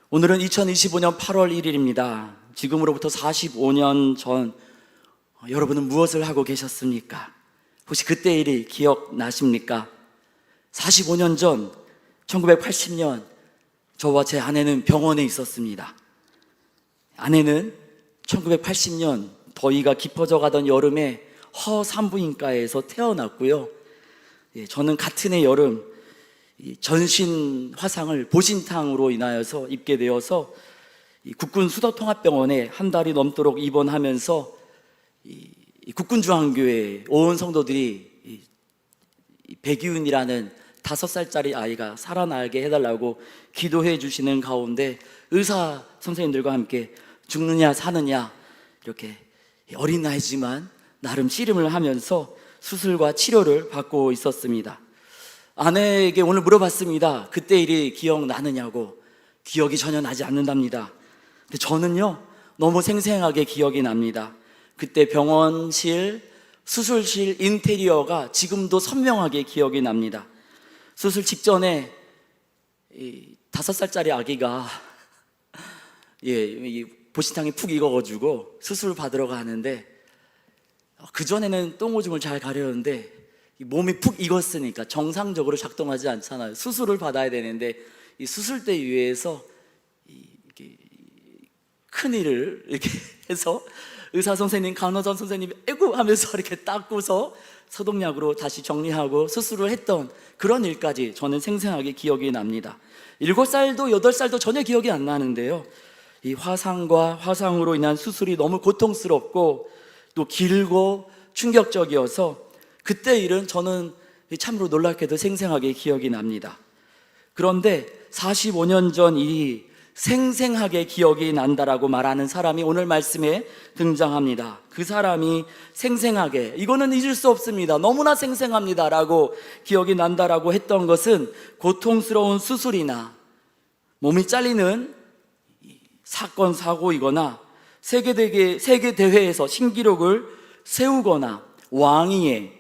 오늘은 2025년 8월 1일입니다. 지금으로부터 45년 전 여러분은 무엇을 하고 계셨습니까? 혹시 그때 일이 기억나십니까? 45년 전 1980년 저와 제 아내는 병원에 있었습니다. 아내는 1980년 더위가 깊어져 가던 여름에 허산부인과에서 태어났고요. 저는 같은 해 여름 전신 화상을 보신탕으로 인하여서 입게 되어서 국군 수도통합병원에 한 달이 넘도록 입원하면서 국군중앙교회 온 성도들이 백이윤이라는 5살짜리 아이가 살아나게 해달라고 기도해 주시는 가운데 의사 선생님들과 함께 죽느냐 사느냐 이렇게 어린 나이지만 나름 씨름을 하면서 수술과 치료를 받고 있었습니다. 아내에게 오늘 물어봤습니다. 그때 일이 기억나느냐고. 기억이 전혀 나지 않는답니다. 근데 저는요 너무 생생하게 기억이 납니다. 그때 병원실, 수술실 인테리어가 지금도 선명하게 기억이 납니다. 수술 직전에 5살짜리 아기가 보신탕이 푹 익어가지고 수술 받으러 가는데 그전에는 똥오줌을 잘 가려는데 몸이 푹 익었으니까 정상적으로 작동하지 않잖아요. 수술을 받아야 되는데 이 수술대 위에서 큰일을 이렇게 해서 의사 선생님, 간호사 선생님이 에구 하면서 이렇게 닦고서 소독약으로 다시 정리하고 수술을 했던 그런 일까지 저는 생생하게 기억이 납니다. 7살도 8살도 전혀 기억이 안 나는데요, 이 화상과 화상으로 인한 수술이 너무 고통스럽고 또 길고 충격적이어서 그때 일은 저는 참으로 놀랍게도 생생하게 기억이 납니다. 그런데 45년 전 일이 생생하게 기억이 난다라고 말하는 사람이 오늘 말씀에 등장합니다. 그 사람이 생생하게, 이거는 잊을 수 없습니다, 너무나 생생합니다 라고 기억이 난다라고 했던 것은 고통스러운 수술이나 몸이 잘리는 사건, 사고이거나 세계대회에서 신기록을 세우거나 왕위에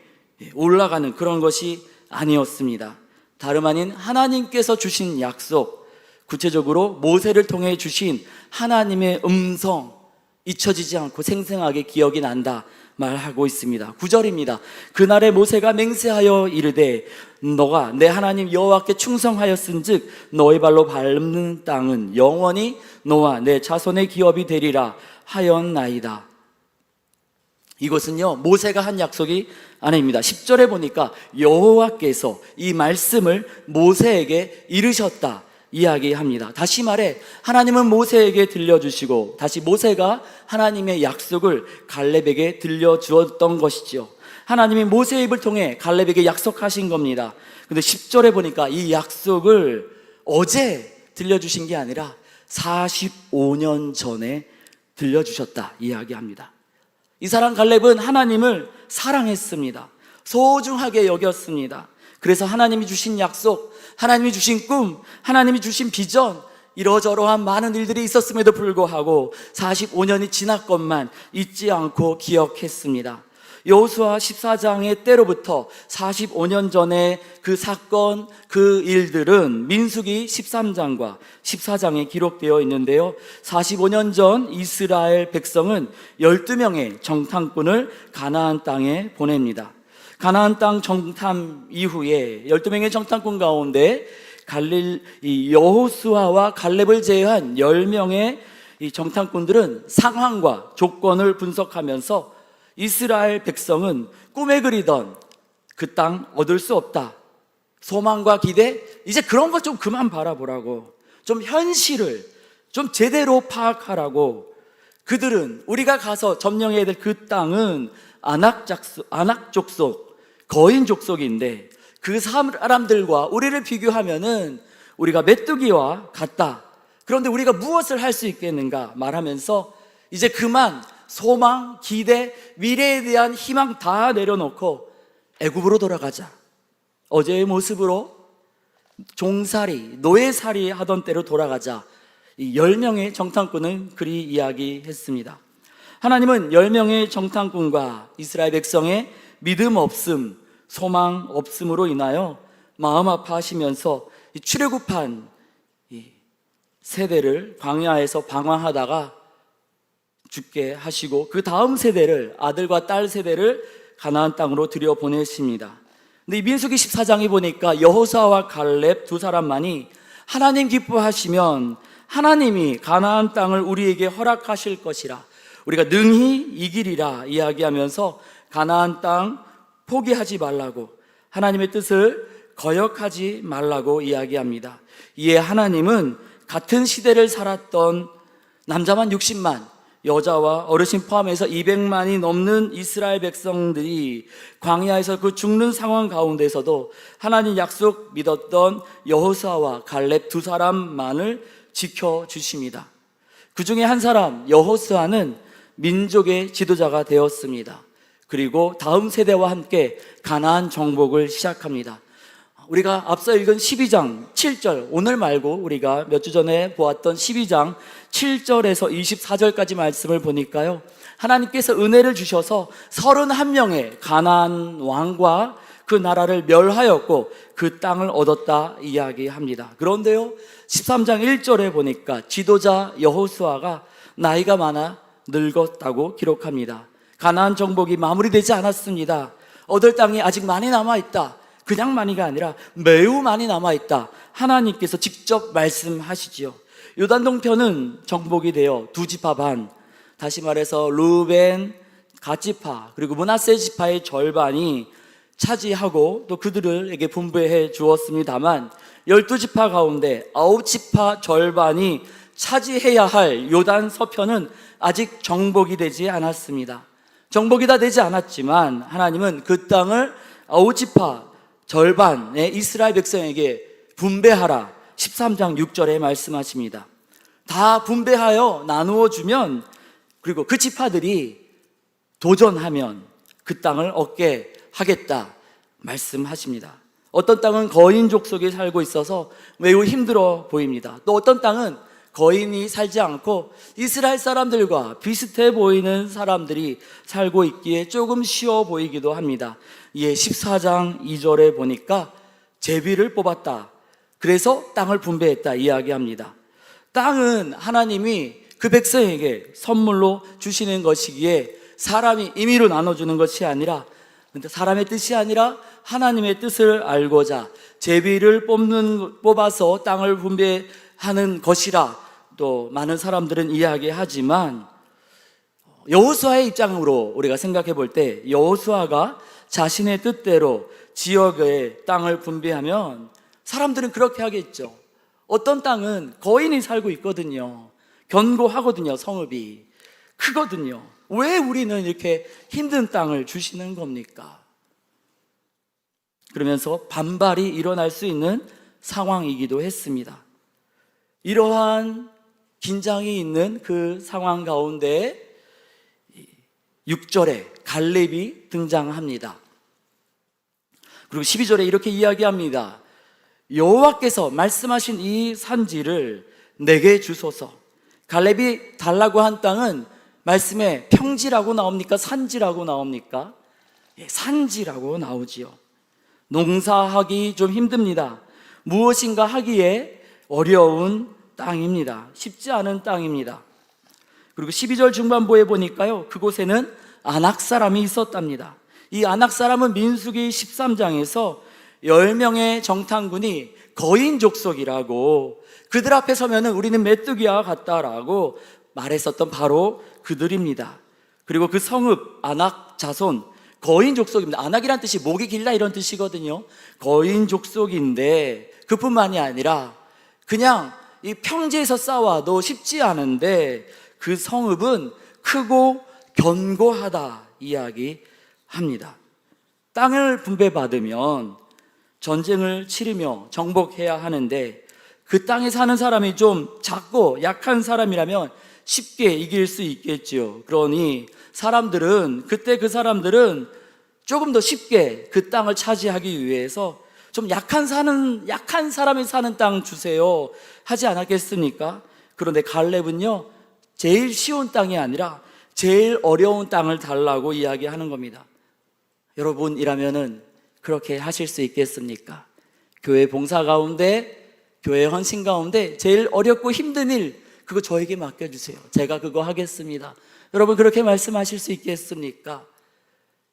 올라가는 그런 것이 아니었습니다. 다름 아닌 하나님께서 주신 약속, 구체적으로 모세를 통해 주신 하나님의 음성, 잊혀지지 않고 생생하게 기억이 난다 말하고 있습니다. 9절입니다. 그날에 모세가 맹세하여 이르되 너가 내 하나님 여호와께 충성하였은즉 너의 발로 밟는 땅은 영원히 너와 내 자손의 기업이 되리라 하였나이다. 이것은요 모세가 한 약속이 아닙니다. 10절에 보니까 여호와께서 이 말씀을 모세에게 이르셨다 이야기합니다. 다시 말해 하나님은 모세에게 들려주시고 다시 모세가 하나님의 약속을 갈렙에게 들려주었던 것이죠. 하나님이 모세의 입을 통해 갈렙에게 약속하신 겁니다. 근데 10절에 보니까 이 약속을 어제 들려주신 게 아니라 45년 전에 들려주셨다 이야기합니다. 이 사람 갈렙은 하나님을 사랑했습니다. 소중하게 여겼습니다. 그래서 하나님이 주신 약속, 하나님이 주신 꿈, 하나님이 주신 비전, 이러저러한 많은 일들이 있었음에도 불구하고 45년이 지났건만 잊지 않고 기억했습니다. 여호수아 14장의 때로부터 45년 전에 그 사건, 그 일들은 민수기 13장과 14장에 기록되어 있는데요, 45년 전 이스라엘 백성은 12명의 정탐꾼을 가나안 땅에 보냅니다. 가나안 땅 정탐 이후에 12명의 정탐꾼 가운데 여호수아와 갈렙을 제외한 10명의 이 정탐꾼들은 상황과 조건을 분석하면서 이스라엘 백성은 꿈에 그리던 그 땅 얻을 수 없다, 소망과 기대, 이제 그런 것 좀 그만 바라보라고, 좀 현실을 좀 제대로 파악하라고, 그들은 우리가 가서 점령해야 될 그 땅은 아낙 족속, 거인 족속인데 그 사람들과 우리를 비교하면은 우리가 메뚜기와 같다. 그런데 우리가 무엇을 할 수 있겠는가 말하면서 이제 그만 소망, 기대, 미래에 대한 희망 다 내려놓고 애굽으로 돌아가자, 어제의 모습으로 종살이, 노예살이 하던 때로 돌아가자, 이 10명의 정탐꾼은 그리 이야기했습니다. 하나님은 10명의 정탐꾼과 이스라엘 백성의 믿음 없음, 소망 없음으로 인하여 마음 아파하시면서 출애굽한 세대를 광야에서 방황하다가 죽게 하시고 그 다음 세대를, 아들과 딸 세대를 가나안 땅으로 들여보내십니다. 근데 이 민수기 14장에 보니까 여호수아와 갈렙 두 사람만이 하나님 기뻐하시면 하나님이 가나안 땅을 우리에게 허락하실 것이라, 우리가 능히 이기리라 이야기하면서 가나안 땅 포기하지 말라고, 하나님의 뜻을 거역하지 말라고 이야기합니다. 이에 하나님은 같은 시대를 살았던 남자만 60만, 여자와 어르신 포함해서 200만이 넘는 이스라엘 백성들이 광야에서 그 죽는 상황 가운데서도 하나님 약속 믿었던 여호수아와 갈렙 두 사람만을 지켜주십니다. 그 중에 한 사람 여호수아는 민족의 지도자가 되었습니다. 그리고 다음 세대와 함께 가나안 정복을 시작합니다. 우리가 앞서 읽은 12장 7절, 오늘 말고 우리가 몇 주 전에 보았던 12장 7절에서 24절까지 말씀을 보니까요, 하나님께서 은혜를 주셔서 31명의 가나안 왕과 그 나라를 멸하였고 그 땅을 얻었다 이야기합니다. 그런데요, 13장 1절에 보니까 지도자 여호수아가 나이가 많아 늙었다고 기록합니다. 가나안 정복이 마무리되지 않았습니다. 얻을 땅이 아직 많이 남아있다. 그냥 많이가 아니라 매우 많이 남아있다. 하나님께서 직접 말씀하시지요. 요단 동편은 정복이 되어 두 지파 반, 다시 말해서 루벤, 갓지파 그리고 므낫세 지파의 절반이 차지하고 또 그들에게 분배해 주었습니다만 12지파 가운데 9지파 절반이 차지해야 할 요단 서편은 아직 정복이 되지 않았습니다. 정복이 다 되지 않았지만 하나님은 그 땅을 9지파 절반의 이스라엘 백성에게 분배하라 13장 6절에 말씀하십니다. 다 분배하여 나누어 주면, 그리고 그 지파들이 도전하면 그 땅을 얻게 하겠다 말씀하십니다. 어떤 땅은 거인족 속에 살고 있어서 매우 힘들어 보입니다. 또 어떤 땅은 거인이 살지 않고 이스라엘 사람들과 비슷해 보이는 사람들이 살고 있기에 조금 쉬워 보이기도 합니다. 예, 14장 2절에 보니까 제비를 뽑았다. 그래서 땅을 분배했다 이야기합니다. 땅은 하나님이 그 백성에게 선물로 주시는 것이기에 사람이 임의로 나눠주는 것이 아니라, 근데 사람의 뜻이 아니라 하나님의 뜻을 알고자 제비를 뽑아서 땅을 분배하는 것이라 또 많은 사람들은 이야기하지만, 여호수아의 입장으로 우리가 생각해 볼 때 여호수아가 자신의 뜻대로 지역의 땅을 분배하면 사람들은 그렇게 하겠죠. 어떤 땅은 거인이 살고 있거든요. 견고하거든요. 성읍이 크거든요. 왜 우리는 이렇게 힘든 땅을 주시는 겁니까? 그러면서 반발이 일어날 수 있는 상황이기도 했습니다. 이러한 긴장이 있는 그 상황 가운데 6절에 갈렙이 등장합니다. 그리고 12절에 이렇게 이야기합니다. 여호와께서 말씀하신 이 산지를 내게 주소서. 갈렙이 달라고 한 땅은 말씀에 평지라고 나옵니까? 산지라고 나옵니까? 산지라고 나오지요. 농사하기 좀 힘듭니다. 무엇인가 하기에 어려운 땅입니다. 쉽지 않은 땅입니다. 그리고 12절 중반부에 보니까요, 그곳에는 아낙 사람이 있었답니다. 이 아낙 사람은 민수기 13장에서 10명의 정탐군이 거인 족속이라고, 그들 앞에 서면은 우리는 메뚜기와 같다라고 말했었던 바로 그들입니다. 그리고 그 성읍 아낙 자손, 거인 족속입니다. 아낙이란 뜻이 목이 길다 이런 뜻이거든요. 거인 족속인데 그뿐만이 아니라 그냥 이 평지에서 싸워도 쉽지 않은데 그 성읍은 크고 견고하다 이야기합니다. 땅을 분배받으면 전쟁을 치르며 정복해야 하는데 그 땅에 사는 사람이 좀 작고 약한 사람이라면 쉽게 이길 수 있겠죠. 그러니 그때 그 사람들은 조금 더 쉽게 그 땅을 차지하기 위해서 좀 약한 사람이 사는 땅 주세요 하지 않았겠습니까? 그런데 갈렙은요, 제일 쉬운 땅이 아니라 제일 어려운 땅을 달라고 이야기하는 겁니다. 여러분이라면은 그렇게 하실 수 있겠습니까? 교회 봉사 가운데 교회 헌신 가운데 제일 어렵고 힘든 일, 그거 저에게 맡겨주세요. 제가 그거 하겠습니다. 여러분, 그렇게 말씀하실 수 있겠습니까?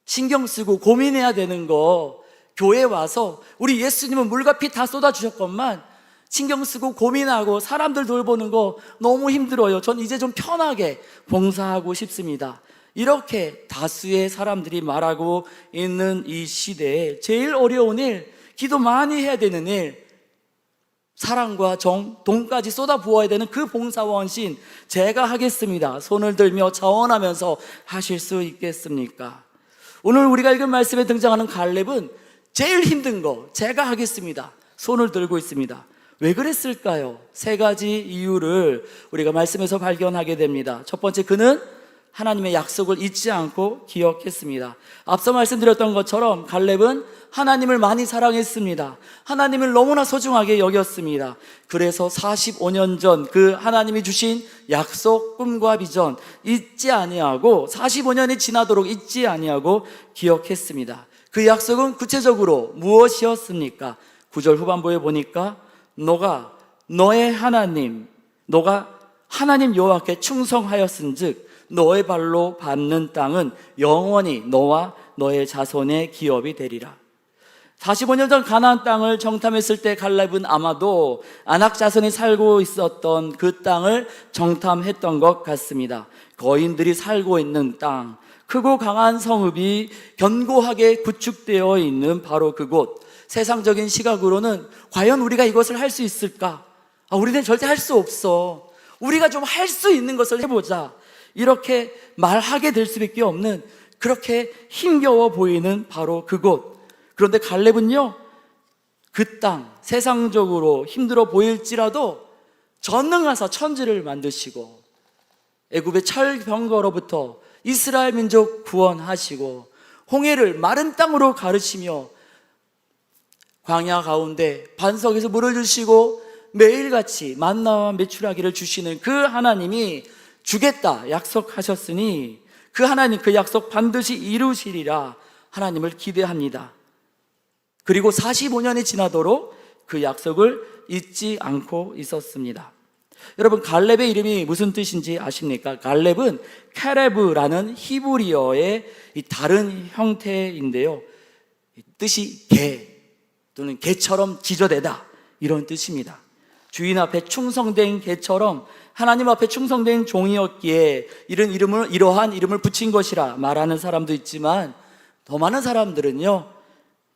신경 쓰고 고민해야 되는 거, 교회 와서 우리 예수님은 물과 피 다 쏟아주셨건만 신경 쓰고 고민하고 사람들 돌보는 거 너무 힘들어요. 전 이제 좀 편하게 봉사하고 싶습니다. 이렇게 다수의 사람들이 말하고 있는 이 시대에 제일 어려운 일, 기도 많이 해야 되는 일, 사랑과 정, 돈까지 쏟아 부어야 되는 그 봉사와 헌신 제가 하겠습니다. 손을 들며 자원하면서 하실 수 있겠습니까? 오늘 우리가 읽은 말씀에 등장하는 갈렙은 제일 힘든 거 제가 하겠습니다. 손을 들고 있습니다. 왜 그랬을까요? 세 가지 이유를 우리가 말씀에서 발견하게 됩니다. 첫 번째, 그는 하나님의 약속을 잊지 않고 기억했습니다. 앞서 말씀드렸던 것처럼 갈렙은 하나님을 많이 사랑했습니다. 하나님을 너무나 소중하게 여겼습니다. 그래서 45년 전 그 하나님이 주신 약속, 꿈과 비전 잊지 아니하고 45년이 지나도록 잊지 아니하고 기억했습니다. 그 약속은 구체적으로 무엇이었습니까? 9절 후반부에 보니까 너가 너의 하나님, 너가 하나님 여호와께 충성하였은즉 너의 발로 밟는 땅은 영원히 너와 너의 자손의 기업이 되리라. 45년 전 가나안 땅을 정탐했을 때 갈렙은 아마도 아낙 자손이 살고 있었던 그 땅을 정탐했던 것 같습니다. 거인들이 살고 있는 땅, 크고 강한 성읍이 견고하게 구축되어 있는 바로 그곳. 세상적인 시각으로는 과연 우리가 이것을 할 수 있을까? 우리는 절대 할 수 없어. 우리가 좀 할 수 있는 것을 해보자. 이렇게 말하게 될 수밖에 없는, 그렇게 힘겨워 보이는 바로 그곳. 그런데 갈렙은요, 그 땅, 세상적으로 힘들어 보일지라도 전능하사 천지를 만드시고 애굽의 철병거로부터 이스라엘 민족 구원하시고 홍해를 마른 땅으로 가르치며 광야 가운데 반석에서 물을 주시고 매일같이 만나와 메추라기를 주시는 그 하나님이 주겠다 약속하셨으니 그 하나님, 그 약속 반드시 이루시리라 하나님을 기대합니다. 그리고 45년이 지나도록 그 약속을 잊지 않고 있었습니다. 여러분, 갈렙의 이름이 무슨 뜻인지 아십니까? 갈렙은 케레브라는 히브리어의 다른 형태인데요, 뜻이 개 또는 개처럼 지저대다, 이런 뜻입니다. 주인 앞에 충성된 개처럼 하나님 앞에 충성된 종이었기에 이러한 이름을 붙인 것이라 말하는 사람도 있지만, 더 많은 사람들은요,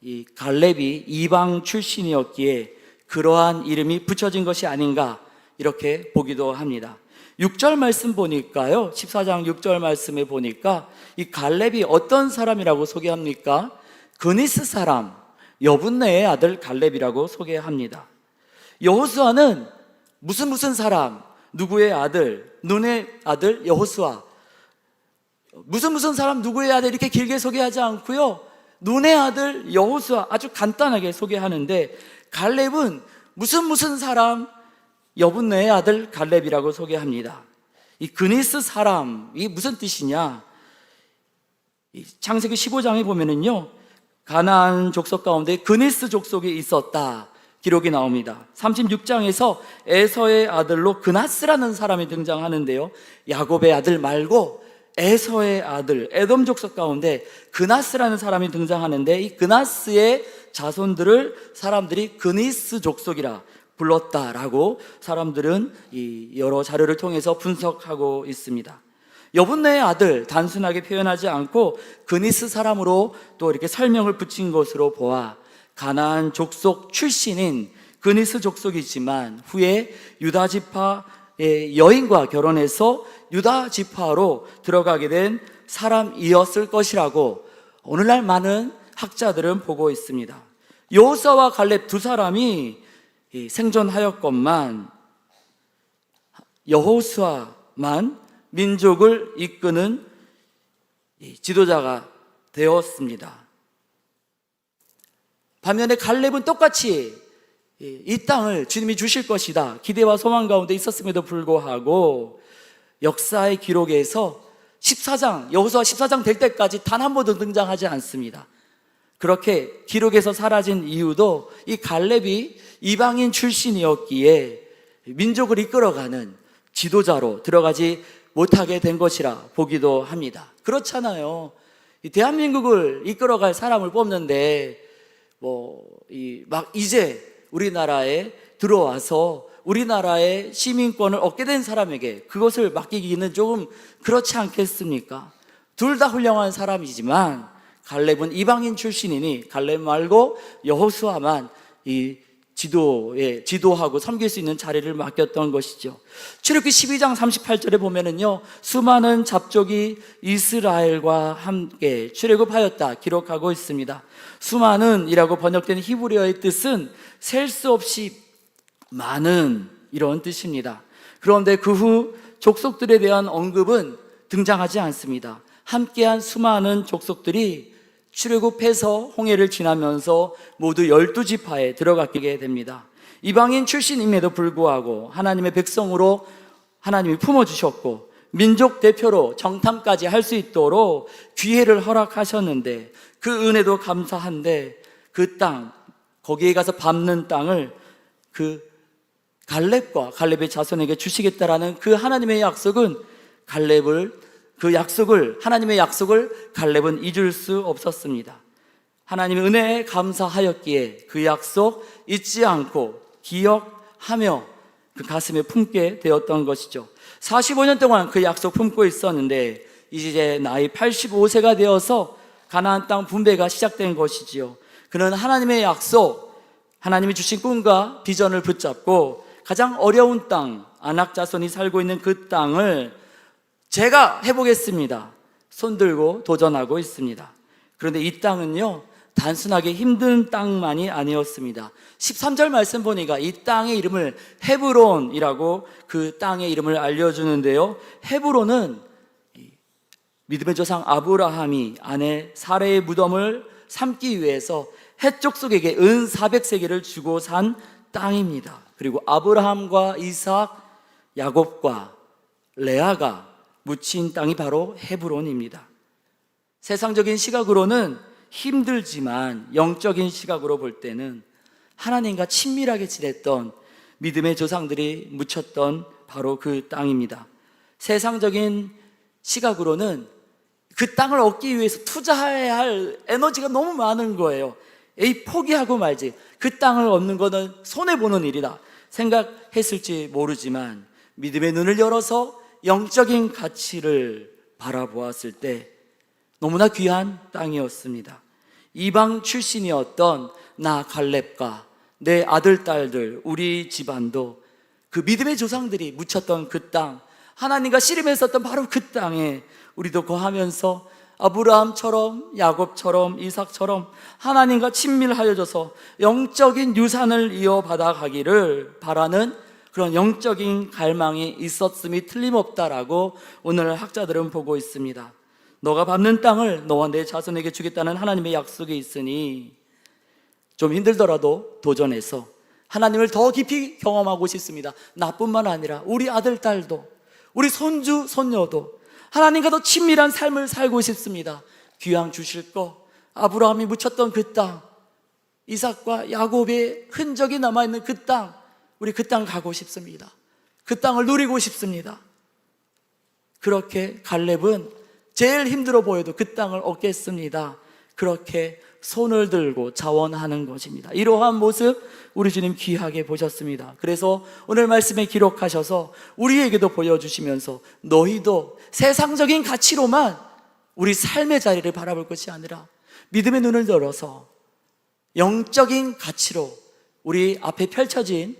이 갈렙이 이방 출신이었기에 그러한 이름이 붙여진 것이 아닌가, 이렇게 보기도 합니다. 6절 말씀 보니까요, 14장 6절 말씀에 보니까 이 갈렙이 어떤 사람이라고 소개합니까? 그니스 사람 여분네의 아들 갈렙이라고 소개합니다. 여호수아는 무슨 사람, 누구의 아들, 눈의 아들 여호수아, 무슨 사람, 누구의 아들, 이렇게 길게 소개하지 않고요, 눈의 아들 여호수아 아주 간단하게 소개하는데, 갈렙은 무슨 사람, 여분네의 아들 갈렙이라고 소개합니다. 이 그니스 사람이 무슨 뜻이냐? 창세기 15장에 보면은요, 가나안 족속 가운데 그니스 족속이 있었다 기록이 나옵니다. 36장에서 에서의 아들로 그나스라는 사람이 등장하는데요, 야곱의 아들 말고 에서의 아들, 에돔 족속 가운데 그나스라는 사람이 등장하는데, 이 그나스의 자손들을 사람들이 그니스 족속이라 불렀다라고 사람들은 이 여러 자료를 통해서 분석하고 있습니다. 여분네의 아들, 단순하게 표현하지 않고 그니스 사람으로 또 이렇게 설명을 붙인 것으로 보아 가나안 족속 출신인 그니스 족속이지만 후에 유다 지파의 여인과 결혼해서 유다 지파로 들어가게 된 사람이었을 것이라고 오늘날 많은 학자들은 보고 있습니다. 여호수아와 갈렙 두 사람이 생존하였건만 여호수아만 민족을 이끄는 지도자가 되었습니다. 반면에 갈렙은 똑같이 이 땅을 주님이 주실 것이다 기대와 소망 가운데 있었음에도 불구하고 역사의 기록에서 14장, 여호수아 14장 될 때까지 단 한 번도 등장하지 않습니다. 그렇게 기록에서 사라진 이유도 이 갈렙이 이방인 출신이었기에 민족을 이끌어가는 지도자로 들어가지 못하게 된 것이라 보기도 합니다. 그렇잖아요. 이 대한민국을 이끌어갈 사람을 뽑는데 막 이제 우리나라에 들어와서 우리나라의 시민권을 얻게 된 사람에게 그것을 맡기기는 조금 그렇지 않겠습니까? 둘 다 훌륭한 사람이지만 갈렙은 이방인 출신이니 갈렙 말고 여호수아만 이 지도하고 섬길 수 있는 자리를 맡겼던 것이죠. 출애굽기 12장 38절에 보면은요, 수많은 잡족이 이스라엘과 함께 출애굽하였다 기록하고 있습니다. 수많은이라고 번역된 히브리어의 뜻은 셀 수 없이 많은 이런 뜻입니다. 그런데 그 후 족속들에 대한 언급은 등장하지 않습니다. 함께한 수많은 족속들이 출애굽해서 홍해를 지나면서 모두 12지파에 들어가게 됩니다. 이방인 출신임에도 불구하고 하나님의 백성으로 하나님이 품어주셨고 민족 대표로 정탐까지 할 수 있도록 기회를 허락하셨는데 그 은혜도 감사한데 그 땅, 거기에 가서 밟는 땅을 그 갈렙과 갈렙의 자손에게 주시겠다라는 그 하나님의 약속은 하나님의 약속을 갈렙은 잊을 수 없었습니다. 하나님의 은혜에 감사하였기에 그 약속 잊지 않고 기억하며 그 가슴에 품게 되었던 것이죠. 45년 동안 그 약속 품고 있었는데 이제 나이 85세가 되어서 가나안 땅 분배가 시작된 것이지요. 그는 하나님의 약속, 하나님이 주신 꿈과 비전을 붙잡고 가장 어려운 땅, 아낙 자손이 살고 있는 그 땅을 제가 해보겠습니다. 손들고 도전하고 있습니다. 그런데 이 땅은요, 단순하게 힘든 땅만이 아니었습니다. 13절 말씀 보니까 이 땅의 이름을 헤브론이라고 그 땅의 이름을 알려주는데요, 헤브론은 믿음의 조상 아브라함이 아내 사레의 무덤을 삼기 위해서 헷족속에게 은 400세겔을 주고 산 땅입니다. 그리고 아브라함과 이삭, 야곱과 레아가 묻힌 땅이 바로 헤브론입니다. 세상적인 시각으로는 힘들지만 영적인 시각으로 볼 때는 하나님과 친밀하게 지냈던 믿음의 조상들이 묻혔던 바로 그 땅입니다. 세상적인 시각으로는 그 땅을 얻기 위해서 투자해야 할 에너지가 너무 많은 거예요. 포기하고 말지, 그 땅을 얻는 것은 손해보는 일이다 생각했을지 모르지만 믿음의 눈을 열어서 영적인 가치를 바라보았을 때 너무나 귀한 땅이었습니다. 이방 출신이었던 나 갈렙과 내 아들, 딸들, 우리 집안도 그 믿음의 조상들이 묻혔던 그 땅, 하나님과 씨름했었던 바로 그 땅에 우리도 거하면서 아브라함처럼, 야곱처럼, 이삭처럼 하나님과 친밀하여져서 영적인 유산을 이어받아 가기를 바라는 그런 영적인 갈망이 있었음이 틀림없다라고 오늘 학자들은 보고 있습니다. 너가 밟는 땅을 너와 내 자손에게 주겠다는 하나님의 약속이 있으니 좀 힘들더라도 도전해서 하나님을 더 깊이 경험하고 싶습니다. 나뿐만 아니라 우리 아들, 딸도, 우리 손주, 손녀도 하나님과 더 친밀한 삶을 살고 싶습니다. 귀양 주실 거, 아브라함이 묻혔던 그 땅, 이삭과 야곱의 흔적이 남아있는 그 땅, 우리 그 땅 가고 싶습니다. 그 땅을 누리고 싶습니다. 그렇게 갈렙은 제일 힘들어 보여도 그 땅을 얻겠습니다. 그렇게 손을 들고 자원하는 것입니다. 이러한 모습 우리 주님 귀하게 보셨습니다. 그래서 오늘 말씀에 기록하셔서 우리에게도 보여주시면서 너희도 세상적인 가치로만 우리 삶의 자리를 바라볼 것이 아니라 믿음의 눈을 열어서 영적인 가치로 우리 앞에 펼쳐진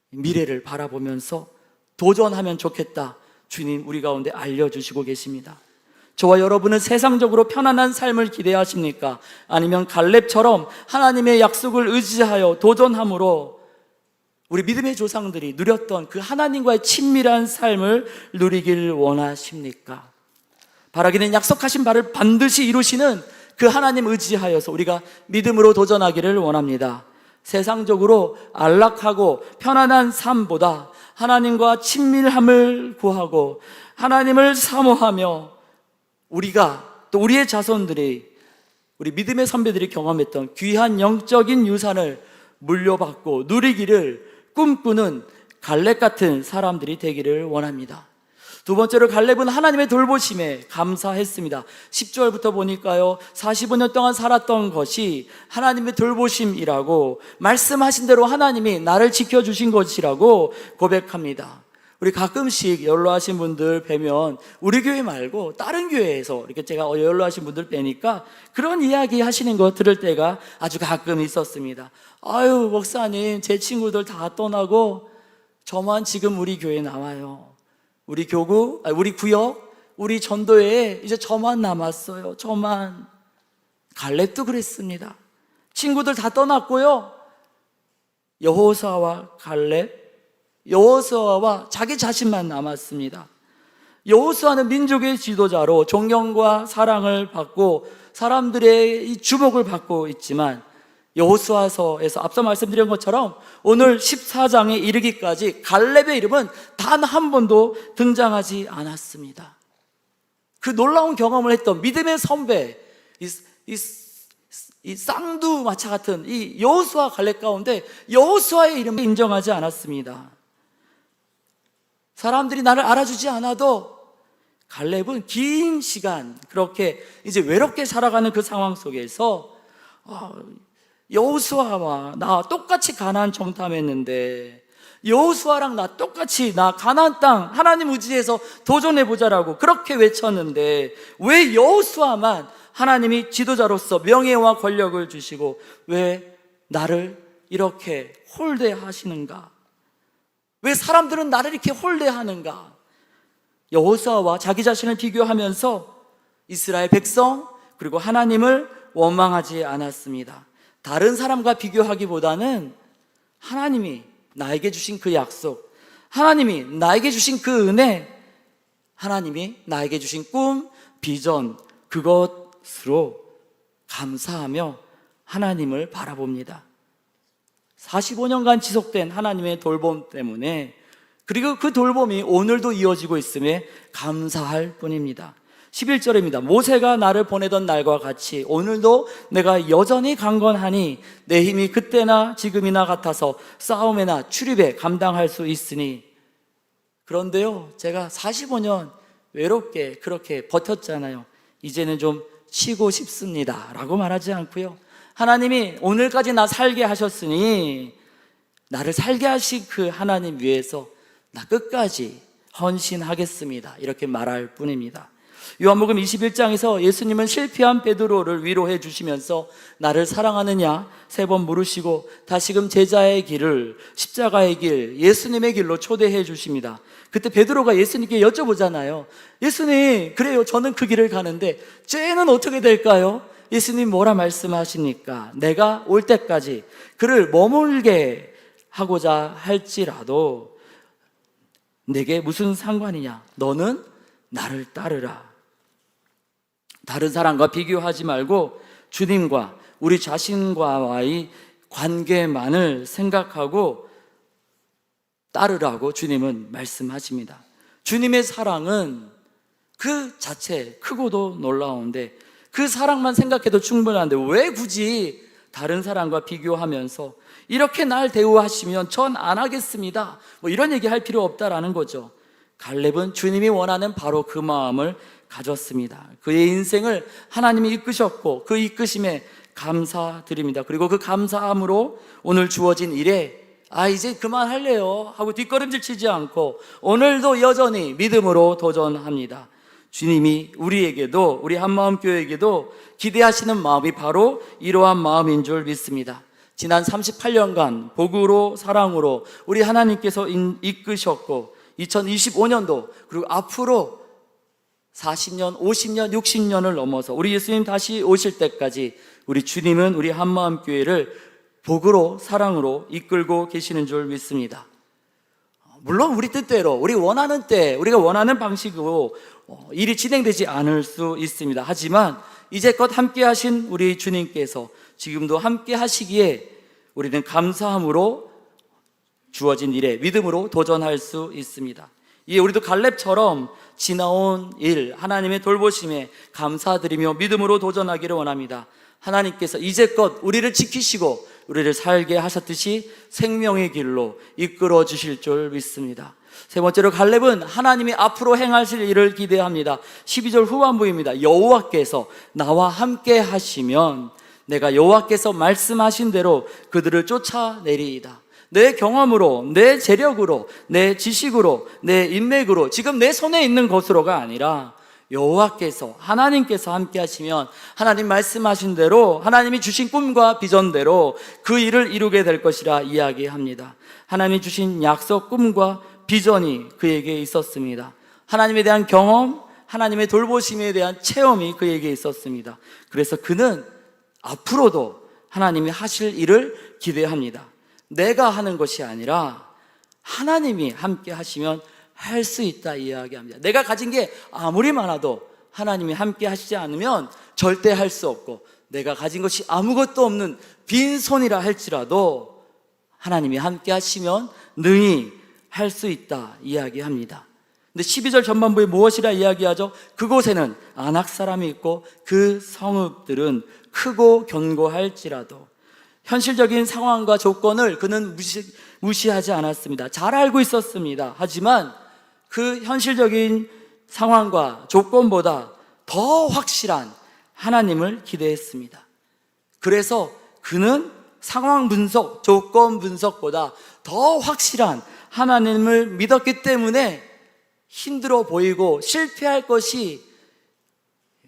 미래를 바라보면서 도전하면 좋겠다, 주님 우리 가운데 알려주시고 계십니다. 저와 여러분은 세상적으로 편안한 삶을 기대하십니까? 아니면 갈렙처럼 하나님의 약속을 의지하여 도전함으로 우리 믿음의 조상들이 누렸던 그 하나님과의 친밀한 삶을 누리길 원하십니까? 바라기는 약속하신 바를 반드시 이루시는 그 하나님 의지하여서 우리가 믿음으로 도전하기를 원합니다. 세상적으로 안락하고 편안한 삶보다 하나님과 친밀함을 구하고 하나님을 사모하며 우리가 또 우리의 자손들이 우리 믿음의 선배들이 경험했던 귀한 영적인 유산을 물려받고 누리기를 꿈꾸는 갈렙 같은 사람들이 되기를 원합니다. 두 번째로 갈렙은 하나님의 돌보심에 감사했습니다. 10절부터 보니까요, 45년 동안 살았던 것이 하나님의 돌보심이라고, 말씀하신 대로 하나님이 나를 지켜주신 것이라고 고백합니다. 우리 가끔씩 연로하신 분들 뵈면 우리 교회 말고 다른 교회에서 이렇게 제가 연로하신 분들 뵈니까 그런 이야기 하시는 거 들을 때가 아주 가끔 있었습니다. 아유, 목사님, 제 친구들 다 떠나고 저만 지금 우리 교회에 나와요. 우리 교구, 우리 구역, 우리 전도회에 이제 저만 남았어요. 저만. 갈렙도 그랬습니다. 친구들 다 떠났고요, 여호수아와 갈렙, 여호수아와 자기 자신만 남았습니다. 여호수아는 민족의 지도자로 존경과 사랑을 받고 사람들의 이 주목을 받고 있지만, 여호수아서에서 앞서 말씀드린 것처럼 오늘 14장에 이르기까지 갈렙의 이름은 단 한 번도 등장하지 않았습니다. 그 놀라운 경험을 했던 믿음의 선배, 이 쌍두마차 같은 이 여호수아 갈렙 가운데 여호수아의 이름을 인정하지 않았습니다. 사람들이 나를 알아주지 않아도 갈렙은 긴 시간 그렇게 이제 외롭게 살아가는 그 상황 속에서 여호수아와 나 똑같이 가나안 정탐했는데, 여호수아랑 나 똑같이 나 가나안 땅 하나님 의지해서 도전해보자라고 그렇게 외쳤는데, 왜 여호수아만 하나님이 지도자로서 명예와 권력을 주시고 왜 나를 이렇게 홀대하시는가? 왜 사람들은 나를 이렇게 홀대하는가? 여호수아와 자기 자신을 비교하면서 이스라엘 백성 그리고 하나님을 원망하지 않았습니다. 다른 사람과 비교하기보다는 하나님이 나에게 주신 그 약속, 하나님이 나에게 주신 그 은혜, 하나님이 나에게 주신 꿈, 비전, 그것으로 감사하며 하나님을 바라봅니다. 45년간 지속된 하나님의 돌봄 때문에, 그리고 그 돌봄이 오늘도 이어지고 있음에 감사할 뿐입니다. 11절입니다. 모세가 나를 보내던 날과 같이 오늘도 내가 여전히 강건하니 내 힘이 그때나 지금이나 같아서 싸움에나 출입에 감당할 수 있으니. 그런데요, 제가 45년 외롭게 그렇게 버텼잖아요. 이제는 좀 쉬고 싶습니다 라고 말하지 않고요, 하나님이 오늘까지 나 살게 하셨으니 나를 살게 하신 그 하나님 위해서 나 끝까지 헌신하겠습니다 이렇게 말할 뿐입니다. 요한복음 21장에서 예수님은 실패한 베드로를 위로해 주시면서 나를 사랑하느냐 3번 물으시고 다시금 제자의 길을, 십자가의 길, 예수님의 길로 초대해 주십니다. 그때 베드로가 예수님께 여쭤보잖아요. 예수님, 그래요, 저는 그 길을 가는데 죄는 어떻게 될까요? 예수님 뭐라 말씀하십니까? 내가 올 때까지 그를 머물게 하고자 할지라도 내게 무슨 상관이냐? 너는 나를 따르라. 다른 사람과 비교하지 말고 주님과 우리 자신과의 관계만을 생각하고 따르라고 주님은 말씀하십니다. 주님의 사랑은 그 자체 크고도 놀라운데 그 사랑만 생각해도 충분한데 왜 굳이 다른 사람과 비교하면서 이렇게 날 대우하시면 전 안 하겠습니다 뭐 이런 얘기 할 필요 없다라는 거죠. 갈렙은 주님이 원하는 바로 그 마음을 가졌습니다. 그의 인생을 하나님이 이끄셨고 그 이끄심에 감사드립니다. 그리고 그 감사함으로 오늘 주어진 일에 이제 그만할래요 하고 뒷걸음질 치지 않고 오늘도 여전히 믿음으로 도전합니다. 주님이 우리에게도, 우리 한마음교회에게도 기대하시는 마음이 바로 이러한 마음인 줄 믿습니다. 지난 38년간 복으로 사랑으로 우리 하나님께서 이끄셨고 2025년도 그리고 앞으로 40년, 50년, 60년을 넘어서 우리 예수님 다시 오실 때까지 우리 주님은 우리 한마음교회를 복으로 사랑으로 이끌고 계시는 줄 믿습니다. 물론 우리 뜻대로 우리 원하는 때 우리가 원하는 방식으로 일이 진행되지 않을 수 있습니다. 하지만 이제껏 함께 하신 우리 주님께서 지금도 함께 하시기에 우리는 감사함으로 주어진 일에 믿음으로 도전할 수 있습니다. 이에 우리도 갈렙처럼 지나온 일 하나님의 돌보심에 감사드리며 믿음으로 도전하기를 원합니다. 하나님께서 이제껏 우리를 지키시고 우리를 살게 하셨듯이 생명의 길로 이끌어 주실 줄 믿습니다. 세 번째로 갈렙은 하나님이 앞으로 행하실 일을 기대합니다. 12절 후반부입니다. 여호와께서 나와 함께 하시면 내가 여호와께서 말씀하신 대로 그들을 쫓아내리이다. 내 경험으로, 내 재력으로, 내 지식으로, 내 인맥으로, 지금 내 손에 있는 것으로가 아니라 여호와께서, 하나님께서 함께 하시면 하나님 말씀하신 대로, 하나님이 주신 꿈과 비전대로 그 일을 이루게 될 것이라 이야기합니다. 하나님이 주신 약속, 꿈과 비전이 그에게 있었습니다. 하나님에 대한 경험, 하나님의 돌보심에 대한 체험이 그에게 있었습니다. 그래서 그는 앞으로도 하나님이 하실 일을 기대합니다. 내가 하는 것이 아니라 하나님이 함께 하시면 할 수 있다 이야기합니다. 내가 가진 게 아무리 많아도 하나님이 함께 하시지 않으면 절대 할 수 없고, 내가 가진 것이 아무것도 없는 빈손이라 할지라도 하나님이 함께 하시면 능히 할 수 있다 이야기합니다. 근데 12절 전반부에 무엇이라 이야기하죠? 그곳에는 아낙 사람이 있고 그 성읍들은 크고 견고할지라도. 현실적인 상황과 조건을 그는 무시하지 않았습니다. 잘 알고 있었습니다. 하지만 그 현실적인 상황과 조건보다 더 확실한 하나님을 기대했습니다. 그래서 그는 상황 분석, 조건 분석보다 더 확실한 하나님을 믿었기 때문에 힘들어 보이고 실패할 것이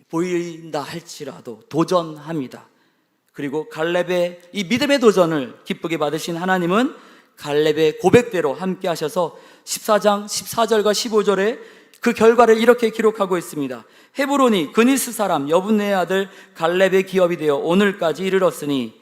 보인다 할지라도 도전합니다. 그리고 갈렙의 이 믿음의 도전을 기쁘게 받으신 하나님은 갈렙의 고백대로 함께 하셔서 14장 14절과 15절에 그 결과를 이렇게 기록하고 있습니다. 헤브론이 그니스 사람 여분네의 아들 갈렙의 기업이 되어 오늘까지 이르렀으니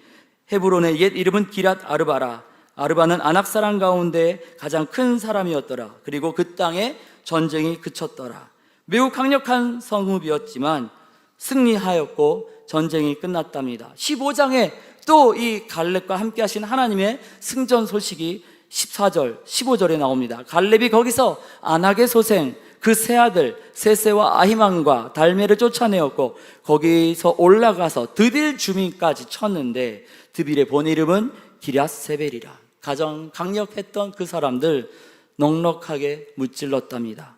헤브론의 옛 이름은 기랏 아르바라. 아르바는 아낙 사람 가운데 가장 큰 사람이었더라. 그리고 그 땅에 전쟁이 그쳤더라. 매우 강력한 성읍이었지만 승리하였고 전쟁이 끝났답니다. 15장에 또 이 갈렙과 함께 하신 하나님의 승전 소식이 14절, 15절에 나옵니다. 갈렙이 거기서 아낙의 소생 그 세 아들 세세와 아히만과 달메를 쫓아내었고 거기서 올라가서 드빌 주민까지 쳤는데 드빌의 본 이름은 기랴세벨이라. 가장 강력했던 그 사람들 넉넉하게 무찔렀답니다.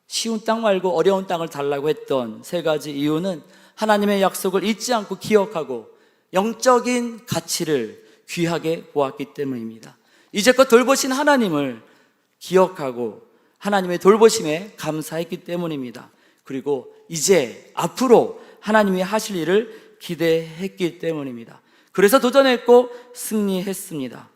쉬운 땅 말고 어려운 땅을 달라고 했던 세 가지 이유는 하나님의 약속을 잊지 않고 기억하고 영적인 가치를 귀하게 보았기 때문입니다. 이제껏 돌보신 하나님을 기억하고 하나님의 돌보심에 감사했기 때문입니다. 그리고 이제 앞으로 하나님이 하실 일을 기대했기 때문입니다. 그래서 도전했고 승리했습니다.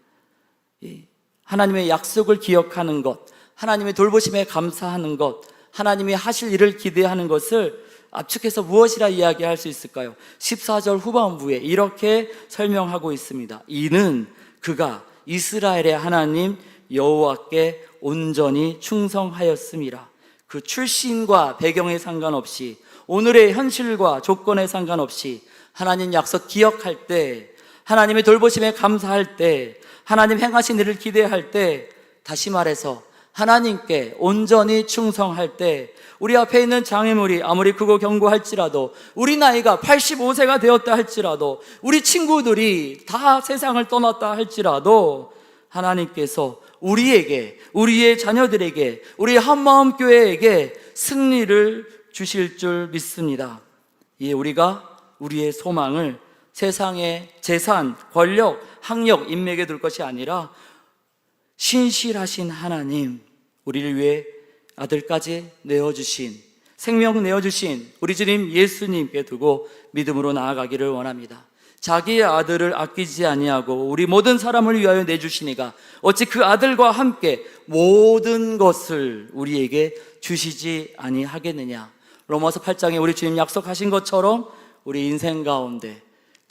하나님의 약속을 기억하는 것, 하나님의 돌보심에 감사하는 것, 하나님이 하실 일을 기대하는 것을 압축해서 무엇이라 이야기할 수 있을까요? 14절 후반부에 이렇게 설명하고 있습니다. 이는 그가 이스라엘의 하나님 여호와께 온전히 충성하였음이라. 그 출신과 배경에 상관없이, 오늘의 현실과 조건에 상관없이 하나님 약속 기억할 때, 하나님의 돌보심에 감사할 때, 하나님 행하신 일을 기대할 때, 다시 말해서 하나님께 온전히 충성할 때, 우리 앞에 있는 장애물이 아무리 크고 견고할지라도, 우리 나이가 85세가 되었다 할지라도, 우리 친구들이 다 세상을 떠났다 할지라도 하나님께서 우리에게, 우리의 자녀들에게, 우리 한마음 교회에게 승리를 주실 줄 믿습니다. 우리가 우리의 소망을 세상의 재산, 권력, 학력, 인맥에 둘 것이 아니라 신실하신 하나님, 우리를 위해 아들까지 내어주신, 생명 내어주신 우리 주님 예수님께 두고 믿음으로 나아가기를 원합니다. 자기의 아들을 아끼지 아니하고 우리 모든 사람을 위하여 내주시니가 어찌 그 아들과 함께 모든 것을 우리에게 주시지 아니하겠느냐. 로마서 8장에 우리 주님 약속하신 것처럼 우리 인생 가운데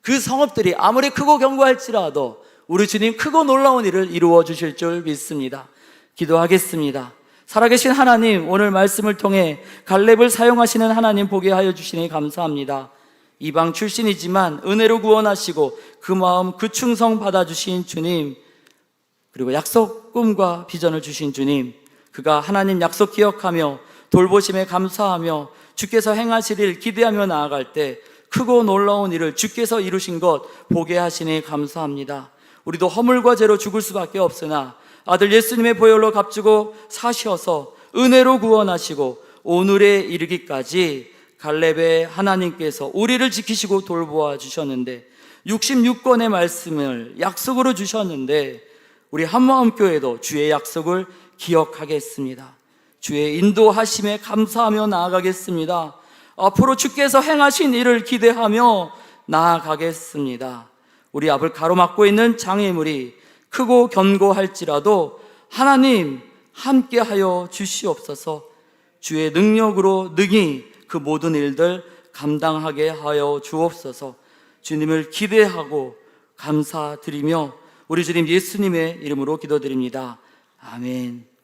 그 성읍들이 아무리 크고 견고할지라도 우리 주님 크고 놀라운 일을 이루어 주실 줄 믿습니다. 기도하겠습니다. 살아계신 하나님, 오늘 말씀을 통해 갈렙을 사용하시는 하나님 보게 하여 주시니 감사합니다. 이방 출신이지만 은혜로 구원하시고 그 마음, 그 충성 받아주신 주님, 그리고 약속, 꿈과 비전을 주신 주님, 그가 하나님 약속 기억하며 돌보심에 감사하며 주께서 행하실 일 기대하며 나아갈 때 크고 놀라운 일을 주께서 이루신 것 보게 하시니 감사합니다. 우리도 허물과 죄로 죽을 수밖에 없으나 아들 예수님의 보혈로 값주고 사셔서 은혜로 구원하시고 오늘에 이르기까지 갈렙의 하나님께서 우리를 지키시고 돌보아 주셨는데 66권의 말씀을 약속으로 주셨는데 우리 한마음교회도 주의 약속을 기억하겠습니다. 주의 인도하심에 감사하며 나아가겠습니다. 앞으로 주께서 행하신 일을 기대하며 나아가겠습니다. 우리 앞을 가로막고 있는 장애물이 크고 견고할지라도 하나님 함께하여 주시옵소서. 주의 능력으로 능히 그 모든 일들 감당하게 하여 주옵소서. 주님을 기대하고 감사드리며 우리 주님 예수님의 이름으로 기도드립니다. 아멘.